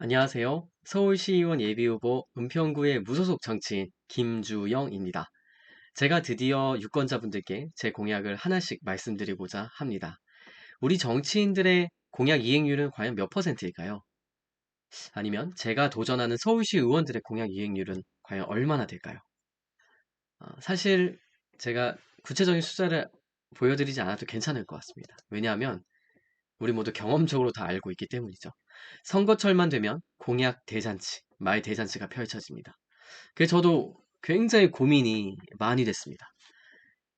안녕하세요. 서울시의원 예비후보 은평구의 무소속 정치인 김주영입니다. 제가 드디어 유권자분들께 제 공약을 하나씩 말씀드리고자 합니다. 우리 정치인들의 공약 이행률은 과연 몇 퍼센트일까요? 아니면 제가 도전하는 서울시 의원들의 공약 이행률은 과연 얼마나 될까요? 사실 제가 구체적인 숫자를 보여드리지 않아도 괜찮을 것 같습니다. 왜냐하면 우리 모두 경험적으로 다 알고 있기 때문이죠. 선거철만 되면 공약 대잔치, 말 대잔치가 펼쳐집니다. 그래서 저도 굉장히 고민이 많이 됐습니다.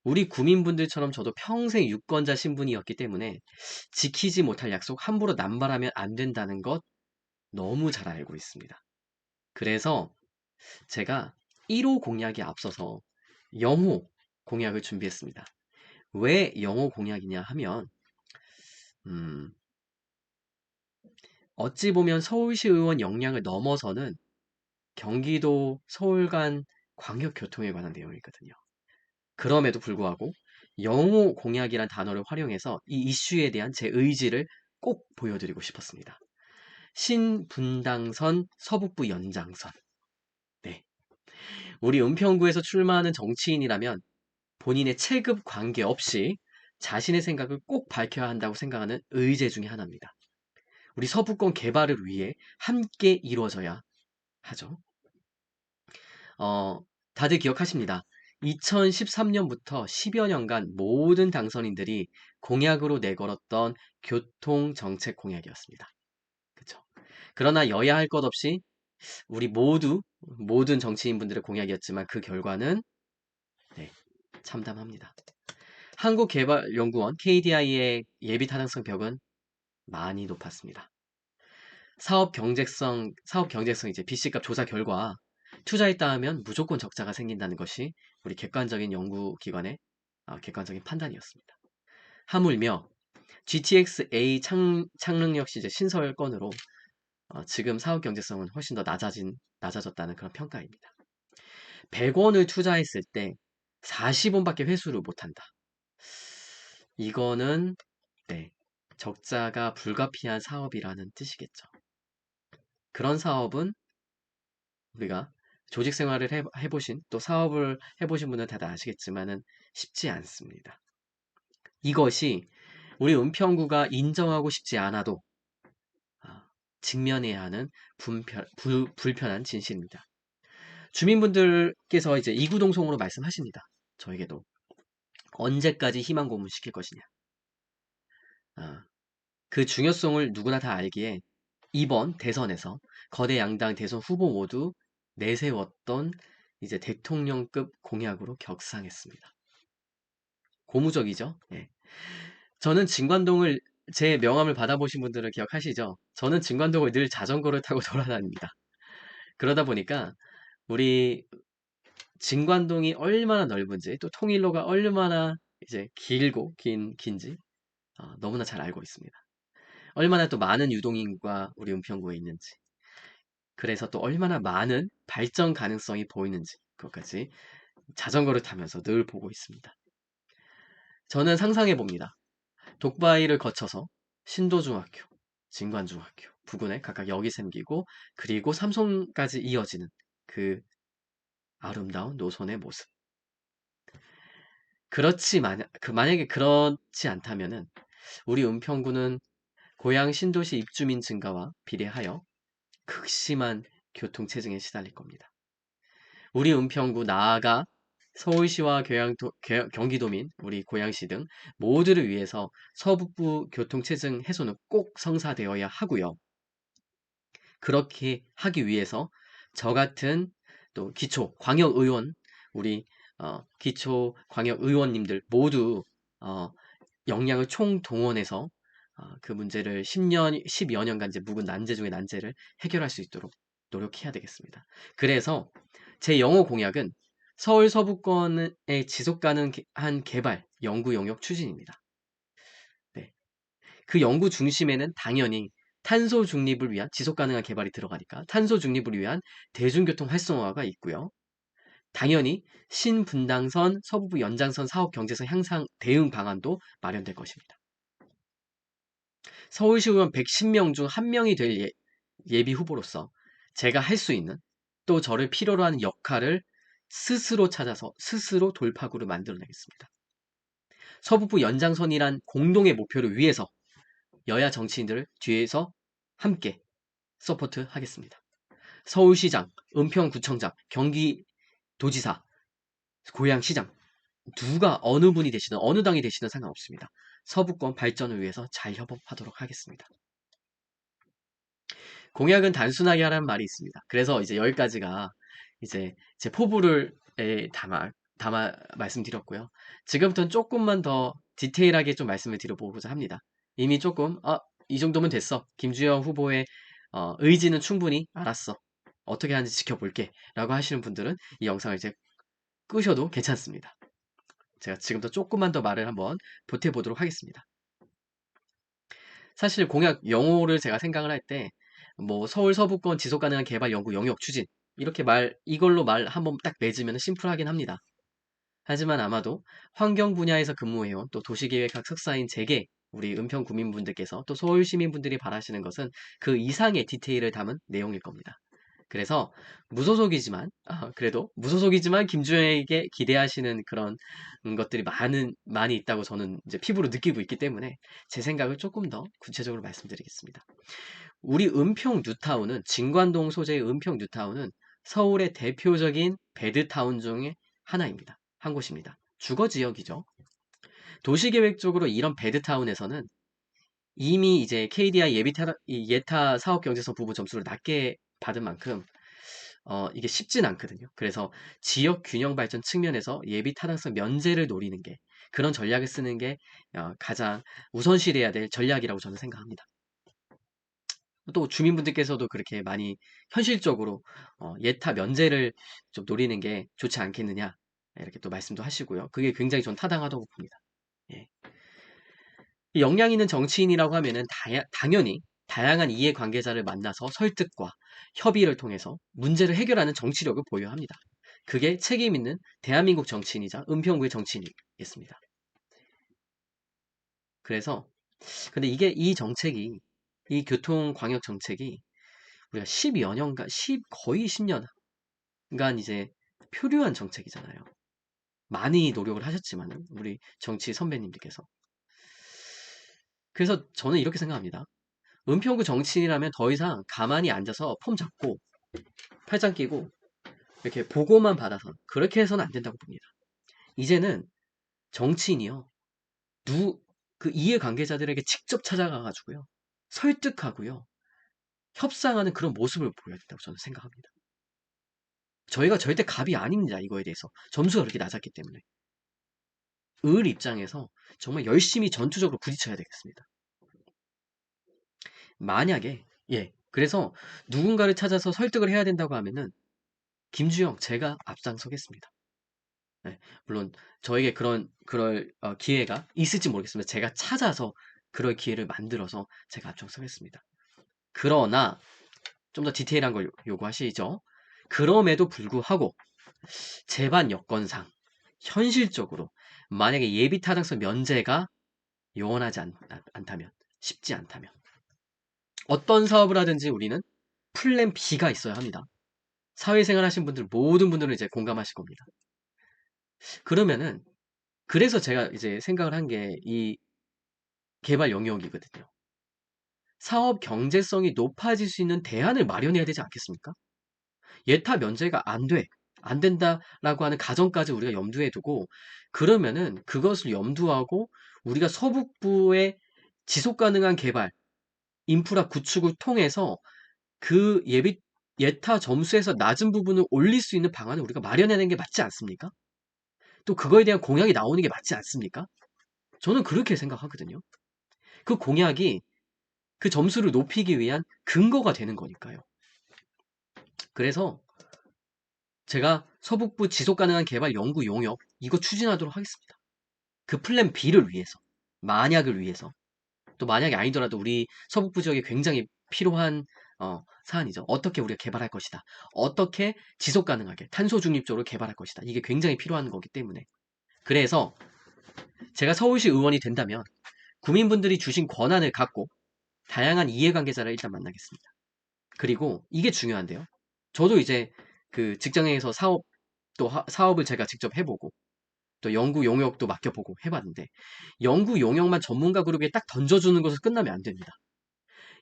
우리 구민분들처럼 저도 평생 유권자 신분이었기 때문에 지키지 못할 약속 함부로 남발하면 안 된다는 것 너무 잘 알고 있습니다. 그래서 제가 1호 공약에 앞서서 영호 공약을 준비했습니다. 왜 영호 공약이냐 하면 음, 어찌 보면 서울시 의원 역량을 넘어서는 경기도 서울 간 광역교통에 관한 내용이거든요. 그럼에도 불구하고 영호 공약이란 단어를 활용해서 이 이슈에 대한 제 의지를 꼭 보여드리고 싶었습니다. 신분당선 서북부 연장선. 네. 우리 은평구에서 출마하는 정치인이라면 본인의 체급 관계없이 자신의 생각을 꼭 밝혀야 한다고 생각하는 의제 중에 하나입니다. 우리 서부권 개발을 위해 함께 이루어져야 하죠. 어, 다들 기억하십니다. 2013년부터 10여 년간 모든 당선인들이 공약으로 내걸었던 교통정책 공약이었습니다. 그쵸? 그러나 여야 할 것 없이 우리 모든 정치인분들의 공약이었지만 그 결과는 네, 참담합니다. 한국개발연구원 KDI의 예비 타당성 벽은 많이 높았습니다. 사업 경제성 이제 BC값 조사 결과 투자했다 하면 무조건 적자가 생긴다는 것이 우리 객관적인 연구기관의 객관적인 판단이었습니다. 하물며 GTX-A 창능력 시제 신설 건으로 지금 사업 경제성은 훨씬 더 낮아졌다는 그런 평가입니다. 100원을 투자했을 때 40원밖에 회수를 못한다. 이거는 네, 적자가 불가피한 사업이라는 뜻이겠죠. 그런 사업은 우리가 조직 생활을 해보신 또 사업을 해보신 분은 다들 아시겠지만은 쉽지 않습니다. 이것이 우리 은평구가 인정하고 싶지 않아도 아, 직면해야 하는 불편한 진실입니다. 주민분들께서 이제 이구동성으로 말씀하십니다. 저에게도 언제까지 희망 고문 시킬 것이냐. 그 중요성을 누구나 다 알기에 이번 대선에서 거대 양당 대선 후보 모두 내세웠던 이제 대통령급 공약으로 격상했습니다. 고무적이죠? 예. 저는 진관동을 제 명함을 받아보신 분들은 기억하시죠? 저는 진관동을 늘 자전거를 타고 돌아다닙니다. 그러다 보니까 우리 진관동이 얼마나 넓은지 또 통일로가 얼마나 이제 긴지 너무나 잘 알고 있습니다. 얼마나 또 많은 유동인구가 우리 은평구에 있는지 그래서 또 얼마나 많은 발전 가능성이 보이는지 그것까지 자전거를 타면서 늘 보고 있습니다. 저는 상상해 봅니다. 독바이를 거쳐서 신도중학교, 진관중학교, 부근에 각각 역이 생기고 그리고 삼성까지 이어지는 그 아름다운 노선의 모습. 만약에 그렇지 않다면은 우리 은평구는 고향 신도시 입주민 증가와 비례하여 극심한 교통체증에 시달릴 겁니다. 우리 은평구 나아가 서울시와 경기도민, 우리 고양시 등 모두를 위해서 서북부 교통체증 해소는 꼭 성사되어야 하고요. 그렇게 하기 위해서 저 같은 또 기초 광역의원, 우리 기초 광역의원님들 모두 역량을 총동원해서 그 문제를 10여 년간 이제 묵은 난제 중의 난제를 해결할 수 있도록 노력해야 되겠습니다. 그래서 제 영호 공약은 서울 서부권의 지속 가능한 개발 연구 영역 추진입니다. 네. 그 연구 중심에는 당연히 탄소 중립을 위한 지속 가능한 개발이 들어가니까 탄소 중립을 위한 대중교통 활성화가 있고요. 당연히 신분당선 서부부 연장선 사업 경제성 향상 대응 방안도 마련될 것입니다. 서울시 의원 110명 중 1명이 될 예비 후보로서 제가 할 수 있는 또 저를 필요로 하는 역할을 스스로 찾아서 스스로 돌파구를 만들어내겠습니다. 서북부 연장선이란 공동의 목표를 위해서 여야 정치인들을 뒤에서 함께 서포트하겠습니다. 서울시장, 은평구청장, 경기도지사, 고양시장 누가 어느 분이 되시든 어느 당이 되시든 상관없습니다. 서부권 발전을 위해서 잘 협업하도록 하겠습니다. 공약은 단순하게 하라는 말이 있습니다. 그래서 이제 여기까지가 이제 제 포부를 담아 말씀드렸고요. 지금부터는 조금만 더 디테일하게 좀 말씀을 드려보고자 합니다. 이미 조금 이 정도면 됐어. 김주영 후보의 의지는 충분히 알았어. 어떻게 하는지 지켜볼게 라고 하시는 분들은 이 영상을 이제 끄셔도 괜찮습니다. 제가 지금부터 조금만 더 말을 한번 보태보도록 하겠습니다. 사실 공약 영호를 제가 생각을 할 때 뭐 서울 서부권 지속가능한 개발 연구 영역 추진 이렇게 이걸로 말 한번 딱 맺으면 심플하긴 합니다. 하지만 아마도 환경 분야에서 근무해온 또 도시계획학 석사인 제게 우리 은평 구민분들께서 또 서울 시민분들이 바라시는 것은 그 이상의 디테일을 담은 내용일 겁니다. 그래서 그래도 무소속이지만 김주영에게 기대하시는 그런 것들이 많이 있다고 저는 이제 피부로 느끼고 있기 때문에 제 생각을 조금 더 구체적으로 말씀드리겠습니다. 우리 은평 뉴타운은 진관동 소재의 은평 뉴타운은 서울의 대표적인 배드타운 중에 하나입니다. 한 곳입니다. 주거 지역이죠. 도시계획적으로 이런 배드타운에서는 이미 이제 KDI 예타 사업경제성 부분 점수를 낮게 받은 만큼 이게 쉽진 않거든요. 그래서 지역 균형 발전 측면에서 예비 타당성 면제를 노리는 게 그런 전략을 쓰는 게 가장 우선시돼야 될 전략이라고 저는 생각합니다. 또 주민분들께서도 그렇게 많이 현실적으로 예타 면제를 좀 노리는 게 좋지 않겠느냐 이렇게 또 말씀도 하시고요. 그게 굉장히 전 타당하다고 봅니다. 예. 역량 있는 정치인이라고 하면은 당연히 다양한 이해관계자를 만나서 설득과 협의를 통해서 문제를 해결하는 정치력을 보여야 합니다. 그게 책임 있는 대한민국 정치인이자 은평구의 정치인이겠습니다. 그래서 근데 이 정책이 이 교통광역 정책이 우리가 10여 년간 거의 10년간 이제 표류한 정책이잖아요. 많이 노력을 하셨지만은 우리 정치 선배님들께서 그래서 저는 이렇게 생각합니다. 은평구 정치인이라면 더 이상 가만히 앉아서 폼 잡고 팔짱 끼고 이렇게 보고만 받아서 그렇게 해서는 안 된다고 봅니다. 이제는 정치인이요. 그 이해관계자들에게 직접 찾아가가지고요. 설득하고요. 협상하는 그런 모습을 보여야 된다고 저는 생각합니다. 저희가 절대 갑이 아닙니다. 이거에 대해서. 점수가 그렇게 낮았기 때문에. 을 입장에서 정말 열심히 전투적으로 부딪혀야 되겠습니다. 만약에 그래서 누군가를 찾아서 설득을 해야 된다고 하면은 김주영 제가 앞장서겠습니다. 네, 물론 저에게 그럴 기회가 있을지 모르겠습니다. 제가 찾아서 그럴 기회를 만들어서 제가 앞장서겠습니다. 그러나 좀 더 디테일한 걸 요구하시죠. 그럼에도 불구하고 제반 여건상 현실적으로 만약에 예비 타당성 면제가 요원하지 않다면 쉽지 않다면 어떤 사업을 하든지 우리는 플랜 B가 있어야 합니다. 사회생활 하신 분들 모든 분들은 이제 공감하실 겁니다. 그러면은 그래서 제가 이제 생각을 한 게 이 개발 영역이거든요. 사업 경제성이 높아질 수 있는 대안을 마련해야 되지 않겠습니까? 예타 면제가 안 된다라고 하는 가정까지 우리가 염두에 두고 그러면은 그것을 염두하고 우리가 서북부의 지속 가능한 개발, 인프라 구축을 통해서 그 예타 점수에서 낮은 부분을 올릴 수 있는 방안을 우리가 마련해내는 게 맞지 않습니까? 또 그거에 대한 공약이 나오는 게 맞지 않습니까? 저는 그렇게 생각하거든요. 그 공약이 그 점수를 높이기 위한 근거가 되는 거니까요. 그래서 제가 서북부 지속가능한 개발 연구 용역 이거 추진하도록 하겠습니다. 그 플랜 B를 위해서, 만약을 위해서, 또 만약이 아니더라도 우리 서북부 지역에 굉장히 필요한 사안이죠. 어떻게 우리가 개발할 것이다. 어떻게 지속가능하게 탄소 중립적으로 개발할 것이다. 이게 굉장히 필요한 거기 때문에. 그래서 제가 서울시 의원이 된다면 구민분들이 주신 권한을 갖고 다양한 이해관계자를 일단 만나겠습니다. 그리고 이게 중요한데요. 저도 이제 그 직장에서 사업을 제가 직접 해보고 또 연구 용역도 맡겨보고 해봤는데 연구 용역만 전문가 그룹에 딱 던져주는 것을 끝나면 안 됩니다.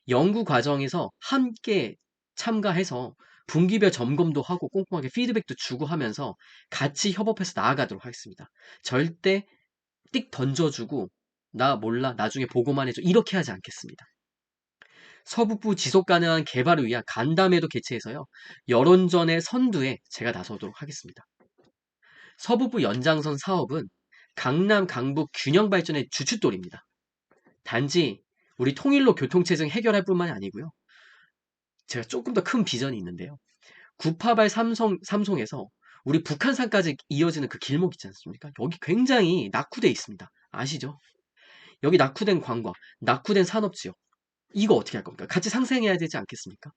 연구 과정에서 함께 참가해서 분기별 점검도 하고 꼼꼼하게 피드백도 주고 하면서 같이 협업해서 나아가도록 하겠습니다. 절대 띡 던져주고 나 몰라 나중에 보고만 해줘 이렇게 하지 않겠습니다. 서북부 지속가능한 개발을 위한 간담회도 개최해서요. 여론전의 선두에 제가 나서도록 하겠습니다. 서북부 연장선 사업은 강남 강북 균형 발전의 주춧돌입니다. 단지 우리 통일로 교통체증 해결할 뿐만이 아니고요. 제가 조금 더 큰 비전이 있는데요. 구파발 삼송에서 우리 북한산까지 이어지는 그 길목 있지 않습니까? 여기 굉장히 낙후돼 있습니다. 아시죠? 여기 낙후된 관광, 낙후된 산업지역. 이거 어떻게 할 겁니까? 같이 상생해야 되지 않겠습니까?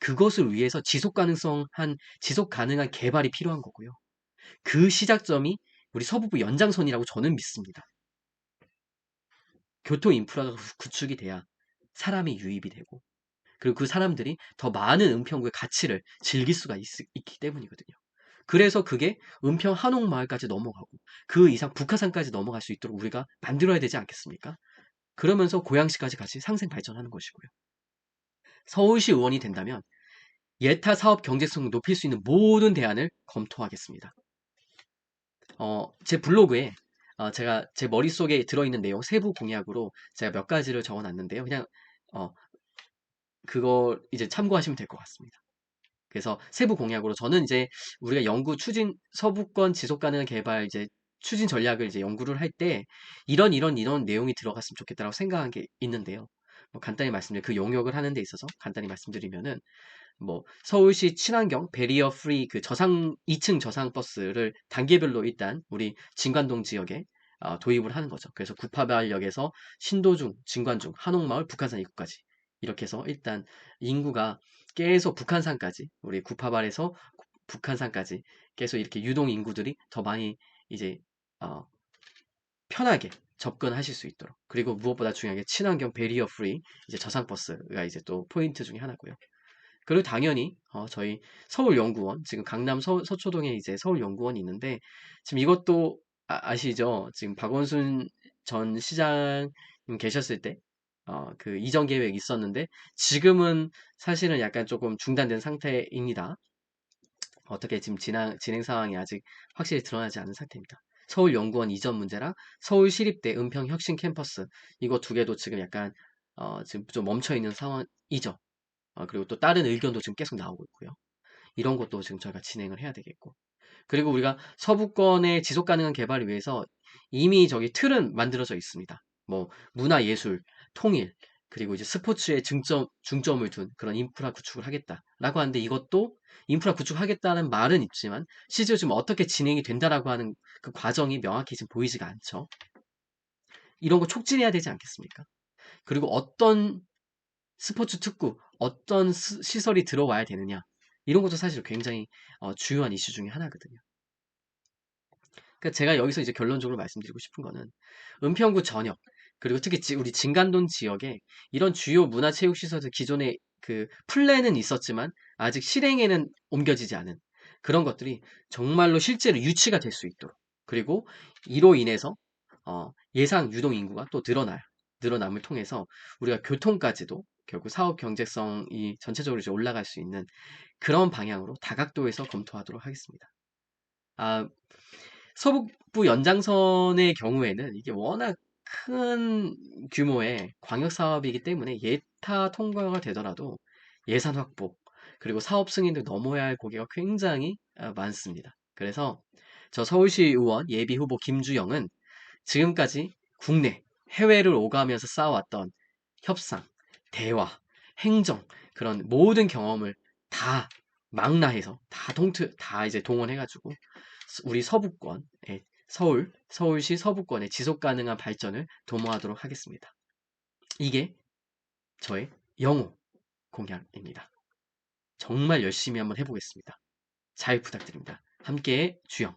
그것을 위해서 지속 가능한 개발이 필요한 거고요. 그 시작점이 우리 서부부 연장선이라고 저는 믿습니다. 교통 인프라가 구축이 돼야 사람이 유입이 되고 그리고 그 사람들이 더 많은 은평구의 가치를 즐길 수가 있기 때문이거든요. 그래서 그게 은평 한옥마을까지 넘어가고 그 이상 북한산까지 넘어갈 수 있도록 우리가 만들어야 되지 않겠습니까? 그러면서 고양시까지 같이 상생 발전하는 것이고요. 서울시 의원이 된다면 예타 사업 경제성을 높일 수 있는 모든 대안을 검토하겠습니다. 제 블로그에 제가 제 머릿속에 들어있는 내용 세부 공약으로 제가 몇 가지를 적어놨는데요. 그냥 그거 이제 참고하시면 될 것 같습니다. 그래서 세부 공약으로 저는 이제 우리가 연구 추진 서부권 지속 가능한 개발 이제 추진 전략을 이제 연구를 할 때 이런 내용이 들어갔으면 좋겠다라고 생각한 게 있는데요. 뭐 간단히 말씀드리면 그 용역을 하는 데 있어서 간단히 말씀드리면은 뭐 서울시 친환경 베리어 프리 그 2층 저상 버스를 단계별로 일단 우리 진관동 지역에 도입을 하는 거죠. 그래서 구파발역에서 신도중, 진관중, 한옥마을, 북한산 입구까지 이렇게 해서 일단 인구가 계속 북한산까지 우리 구파발에서 북한산까지 계속 이렇게 유동 인구들이 더 많이 이제 어, 편하게 접근하실 수 있도록 그리고 무엇보다 중요한 게 친환경 베리어 프리 이제 저상 버스가 이제 또 포인트 중에 하나고요. 그리고 당연히 저희 서울연구원 지금 강남 서초동에 이제 서울연구원이 있는데 지금 이것도 아시죠? 지금 박원순 전 시장 계셨을 때 그 이전 계획 있었는데 지금은 사실은 약간 조금 중단된 상태입니다. 어떻게 지금 진행 상황이 아직 확실히 드러나지 않은 상태입니다. 서울연구원 이전 문제랑 서울시립대 은평혁신 캠퍼스 이거 두 개도 지금 약간 지금 좀 멈춰 있는 상황이죠. 그리고 또 다른 의견도 지금 계속 나오고 있고요. 이런 것도 지금 저희가 진행을 해야 되겠고. 그리고 우리가 서부권의 지속 가능한 개발을 위해서 이미 저기 틀은 만들어져 있습니다. 뭐 문화예술, 통일, 그리고 이제 스포츠에 중점을 둔 그런 인프라 구축을 하겠다라고 하는데 이것도 인프라 구축하겠다는 말은 있지만 실제로 지금 어떻게 진행이 된다라고 하는 그 과정이 명확히 지금 보이지가 않죠. 이런 거 촉진해야 되지 않겠습니까? 그리고 어떤 스포츠 특구, 어떤 시설이 들어와야 되느냐. 이런 것도 사실 굉장히 중요한 이슈 중에 하나거든요. 그러니까 제가 여기서 이제 결론적으로 말씀드리고 싶은 거는 은평구 전역, 그리고 특히 우리 진간동 지역에 이런 주요 문화체육시설들 기존에 그 플랜은 있었지만 아직 실행에는 옮겨지지 않은 그런 것들이 정말로 실제로 유치가 될 수 있도록 그리고 이로 인해서 예상 유동 인구가 또 늘어남을 통해서 우리가 교통까지도 결국 사업 경제성이 전체적으로 이제 올라갈 수 있는 그런 방향으로 다각도에서 검토하도록 하겠습니다. 아, 서북부 연장선의 경우에는 이게 워낙 큰 규모의 광역 사업이기 때문에 예타 통과가 되더라도 예산 확보 그리고 사업 승인을 넘어야 할 고개가 굉장히 많습니다. 그래서 저 서울시 의원 예비 후보 김주영은 지금까지 국내, 해외를 오가면서 쌓아왔던 협상, 대화, 행정 그런 모든 경험을 다 망라해서 다 이제 동원해가지고 우리 서부권, 서울시 서부권의 지속 가능한 발전을 도모하도록 하겠습니다. 이게 저의 영호 공약입니다. 정말 열심히 한번 해보겠습니다. 잘 부탁드립니다. 함께 주영.